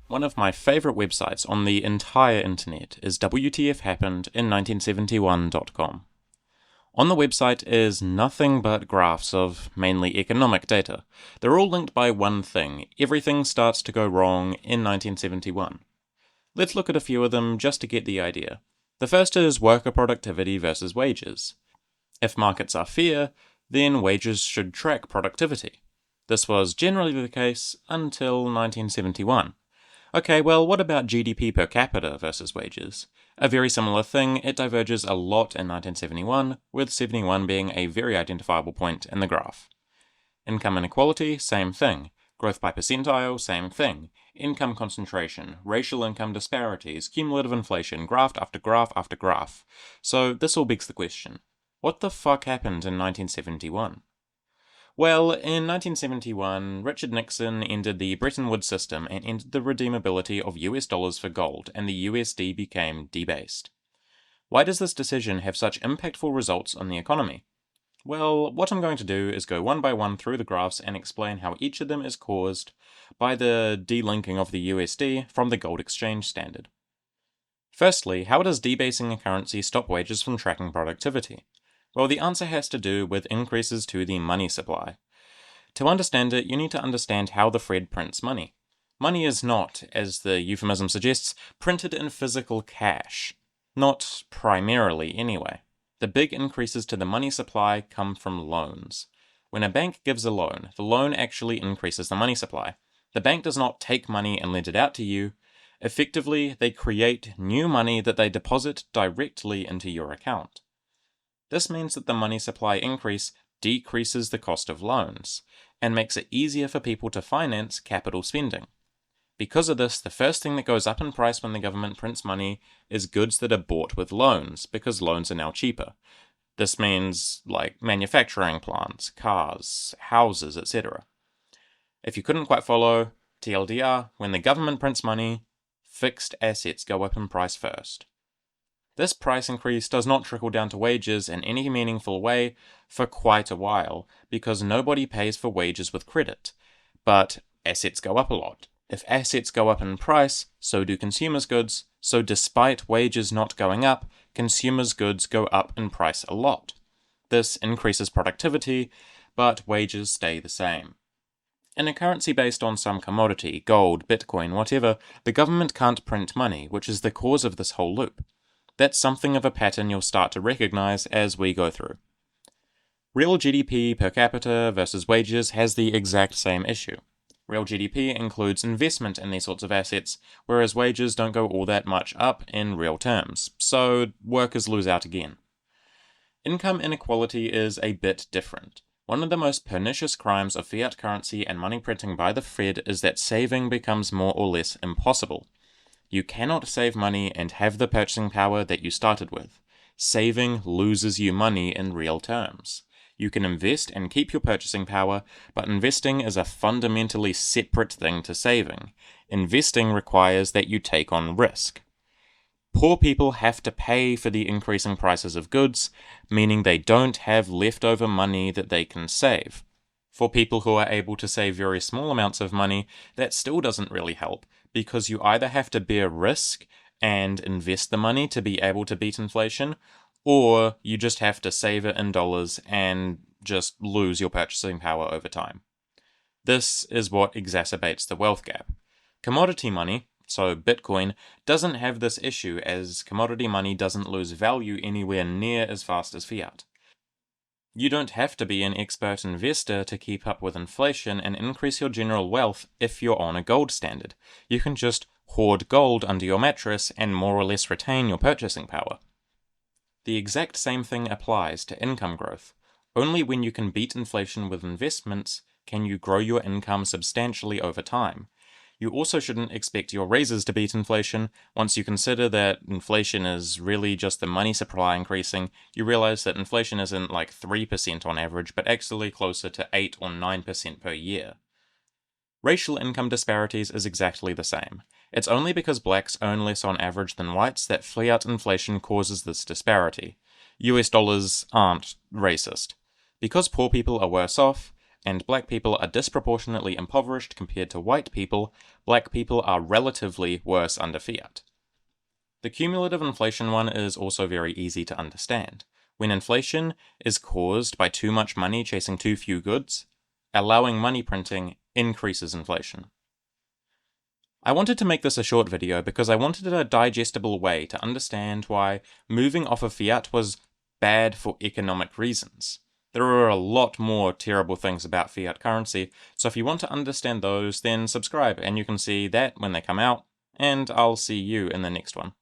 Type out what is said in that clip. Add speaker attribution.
Speaker 1: One of my favourite websites on the entire internet is WTFHappened in1971.com. On the website is nothing but graphs of mainly economic data. They're all linked by one thing: everything starts to go wrong in 1971. Let's look at a few of them just to get the idea. The first is worker productivity versus wages. If markets are fair, then wages should track productivity. This was generally the case until 1971. Okay, well, what about GDP per capita versus wages? A very similar thing. It diverges a lot in 1971, with 71 being a very identifiable point in the graph. Income inequality, same thing. Growth by percentile, same thing. Income concentration, racial income disparities, cumulative inflation, graph after graph after graph. So this all begs the question, what the fuck happened in 1971? Well, in 1971, Richard Nixon ended the Bretton Woods system and ended the redeemability of US dollars for gold, and the USD became debased. Why does this decision have such impactful results on the economy? Well, what I'm going to do is go one by one through the graphs and explain how each of them is caused by the delinking of the USD from the gold exchange standard. Firstly, how does debasing a currency stop wages from tracking productivity? Well, the answer has to do with increases to the money supply. To understand it, you need to understand how the Fed prints money. Money is not, as the euphemism suggests, printed in physical cash. Not primarily, anyway. The big increases to the money supply come from loans. When a bank gives a loan, the loan actually increases the money supply. The bank does not take money and lend it out to you. Effectively, they create new money that they deposit directly into your account. This means that the money supply increase decreases the cost of loans, and makes it easier for people to finance capital spending. Because of this, the first thing that goes up in price when the government prints money is goods that are bought with loans, because loans are now cheaper. This means, like, manufacturing plants, cars, houses, etc. If you couldn't quite follow, TLDR, when the government prints money, fixed assets go up in price first. This price increase does not trickle down to wages in any meaningful way for quite a while, because nobody pays for wages with credit. But assets go up a lot. If assets go up in price, so do consumers' goods, so despite wages not going up, consumers' goods go up in price a lot. This increases productivity, but wages stay the same. In a currency based on some commodity, gold, Bitcoin, whatever, the government can't print money, which is the cause of this whole loop. That's something of a pattern you'll start to recognize as we go through. Real GDP per capita versus wages has the exact same issue. Real GDP includes investment in these sorts of assets, whereas wages don't go all that much up in real terms, so workers lose out again. Income inequality is a bit different. One of the most pernicious crimes of fiat currency and money printing by the Fed is that saving becomes more or less impossible. You cannot save money and have the purchasing power that you started with. Saving loses you money in real terms. You can invest and keep your purchasing power, but investing is a fundamentally separate thing to saving. Investing requires that you take on risk. Poor people have to pay for the increasing prices of goods, meaning they don't have leftover money that they can save. For people who are able to save very small amounts of money, that still doesn't really help, because you either have to bear risk and invest the money to be able to beat inflation, or you just have to save it in dollars and just lose your purchasing power over time. This is what exacerbates the wealth gap. Commodity money, so Bitcoin, doesn't have this issue, as commodity money doesn't lose value anywhere near as fast as fiat. You don't have to be an expert investor to keep up with inflation and increase your general wealth if you're on a gold standard. You can just hoard gold under your mattress and more or less retain your purchasing power. The exact same thing applies to income growth. Only when you can beat inflation with investments can you grow your income substantially over time. You also shouldn't expect your raises to beat inflation. Once you consider that inflation is really just the money supply increasing, you realize that inflation isn't like 3% on average, but actually closer to 8 or 9% per year. Racial income disparities is exactly the same. It's only because blacks earn less on average than whites that fiat inflation causes this disparity. US dollars aren't racist. Because poor people are worse off, and black people are disproportionately impoverished compared to white people, black people are relatively worse under fiat. The cumulative inflation one is also very easy to understand. When inflation is caused by too much money chasing too few goods, allowing money printing increases inflation. I wanted to make this a short video because I wanted a digestible way to understand why moving off of fiat was bad for economic reasons. There are a lot more terrible things about fiat currency, so if you want to understand those, then subscribe and you can see that when they come out, and I'll see you in the next one.